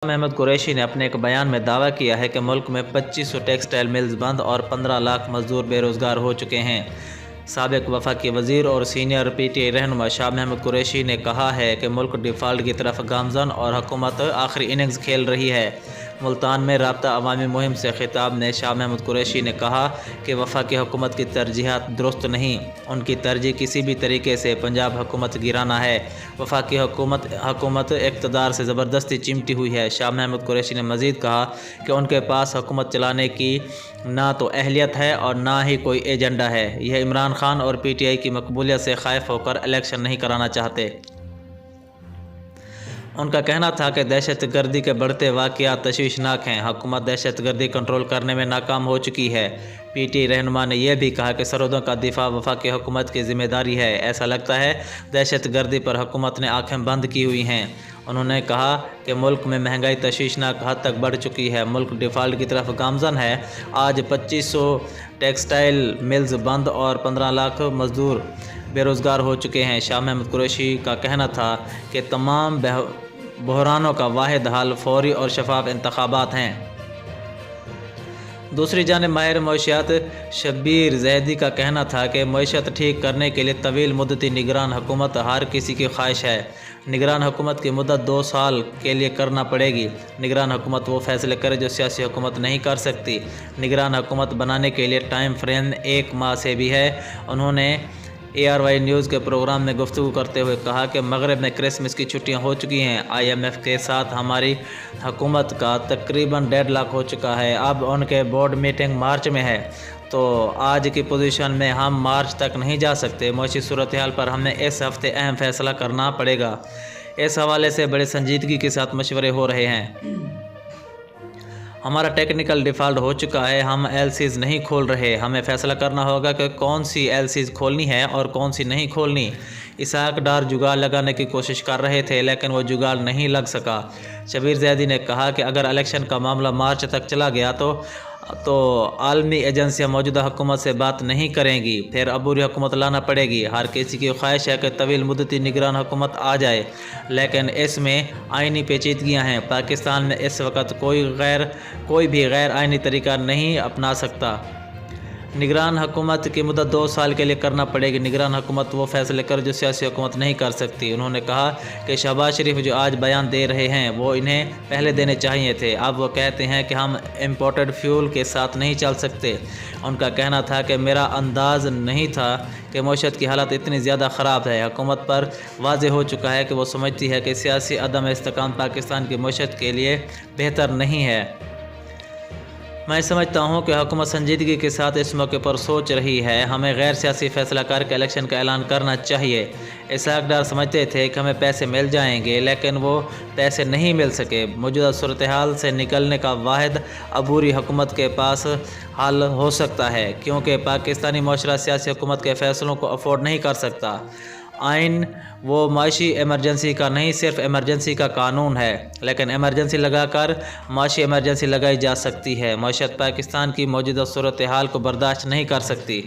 महमूद कुरैशी ने अपने एक बयान में दावा किया है कि मुल्क में 2500 टेक्सटाइल मिल्स बंद और 15 लाख मजदूर बेरोज़गार हो चुके हैं। साबिक वफाकी वज़ीर और सीनियर PTI रहनुमा शाह महमूद कुरैशी ने कहा है कि मुल्क डिफ़ाल्ट की तरफ गामज़न और हुकूमत आखिरी इनिंग्स खेल रही है। मुल्तान में राब्ता अवामी मुहिम से खिताब में शाह महमूद कुरैशी ने कहा कि वफाकी हुकूमत की तरजीहात दुरुस्त नहीं, उनकी तरजीह किसी भी तरीके से पंजाब हुकूमत गिराना है। वफाकी हुकूमत इक़्तिदार से ज़बरदस्ती चिमटी हुई है। शाह महमूद कुरैशी ने मज़ीद कहा कि उनके पास हुकूमत चलाने की ना तो अहलियत है और ना ही कोई एजेंडा है। यह इमरान खान और PTI की मकबूलियत से ख़ाइफ होकर इलेक्शन नहीं कराना चाहते। उनका कहना था कि दहशत गर्दी के बढ़ते वाक़यात तशवीशनाक हैं। हुकूमत दहशत गर्दी कंट्रोल करने में नाकाम हो चुकी है। PTI रहनुमा ने यह भी कहा कि सरहदों का दिफा वफाकी हुकूमत की ज़िम्मेदारी है। ऐसा लगता है दहशत गर्दी पर हुकूमत ने आँखें बंद की हुई हैं। उन्होंने कहा कि मुल्क में महंगाई तशवीशनाक हद तक बढ़ चुकी है। मुल्क डिफ़ाल्ट की तरफ गामज़न है। आज 2500 टेक्सटाइल मिल्स बंद और 15 लाख मजदूर बेरोज़गार हो चुके हैं। शाह महमूद कुरैशी का कहना था कि तमाम बहरानों का वाहिद हल फौरी और शफाफ इंतखाबात हैं। दूसरी जानिब माहिर मईशियात शब्बीर जैदी का कहना था कि मईशत ठीक करने के लिए तवील मुद्दती निगरान हुकूमत हर किसी की ख्वाहिश है। निगरान हुकूमत की मुद्दत 2 साल के लिए करना पड़ेगी। निगरान हुकूमत वो फैसले करे जो सियासी हुकूमत नहीं कर सकती। निगरान हुकूमत बनाने के लिए टाइम फ्रेम 1 माह से भी है। उन्होंने ARY न्यूज़ के प्रोग्राम में गुफ्तगू करते हुए कहा कि मगरब में क्रिसमस की छुट्टियां हो चुकी हैं। IMF के साथ हमारी हुकूमत का तकरीबन डेडलॉक हो चुका है। अब उनके बोर्ड मीटिंग मार्च में है, तो आज की पोजीशन में हम मार्च तक नहीं जा सकते। मौशी सूरत हाल पर हमें इस हफ्ते अहम फैसला करना पड़ेगा। इस हवाले से बड़े संजीदगी के साथ मशवरे हो रहे हैं। हमारा टेक्निकल डिफ़ॉल्ट हो चुका है। हम LCs नहीं खोल रहे। हमें फ़ैसला करना होगा कि कौन सी LCs खोलनी है और कौन सी नहीं खोलनी। इसहाक डार जुगाड़ लगाने की कोशिश कर रहे थे, लेकिन वो जुगाड़ नहीं लग सका। शब्बीर जैदी ने कहा कि अगर इलेक्शन का मामला मार्च तक चला गया तो आलमी एजेंसियाँ मौजूदा हुकूमत से बात नहीं करेंगी, फिर अबूरी हुकूमत लाना पड़ेगी। हर किसी की ख्वाहिश है कि तवील मुद्दती निगरान हुकूमत आ जाए, लेकिन इसमें आइनी पेचीदगियाँ हैं। पाकिस्तान में इस वक्त कोई भी गैर आइनी तरीका नहीं अपना सकता। निगरान हुकूमत की मुद्दत 2 साल के लिए करना पड़ेगी। निगरान हुकूमत वो फैसले कर जो सियासी हुकूमत नहीं कर सकती। उन्होंने कहा कि शहबाज शरीफ जो आज बयान दे रहे हैं वो इन्हें पहले देने चाहिए थे। अब वो कहते हैं कि हम इम्पोर्टेड फ्यूल के साथ नहीं चल सकते। उनका कहना था कि मेरा अंदाज़ नहीं था कि मईशत की हालत इतनी ज़्यादा ख़राब है। हुकूमत पर वाज़ेह हो चुका है कि वो समझती है कि सियासी अदम इस्तेकाम पाकिस्तान की मईशत के लिए बेहतर नहीं है। मैं समझता हूँ कि हुकूमत संजीदगी के साथ इस मौके पर सोच रही है। हमें गैर सियासी फैसला करके इलेक्शन का ऐलान करना चाहिए। इसहाक डार समझते थे कि हमें पैसे मिल जाएंगे, लेकिन वो पैसे नहीं मिल सके। मौजूदा सूरत हाल से निकलने का वाहिद अबूरी हुकूमत के पास हल हो सकता है, क्योंकि पाकिस्तानी मुआशरा सियासी हुकूमत के फ़ैसलों को अफोर्ड नहीं कर सकता। आइन वो माशी एमरजेंसी का नहीं, सिर्फ एमरजेंसी का कानून है, लेकिन एमरजेंसी लगाकर माशी एमरजेंसी लगाई जा सकती है। मईशत पाकिस्तान की मौजूदा सूरत हाल को बर्दाश्त नहीं कर सकती।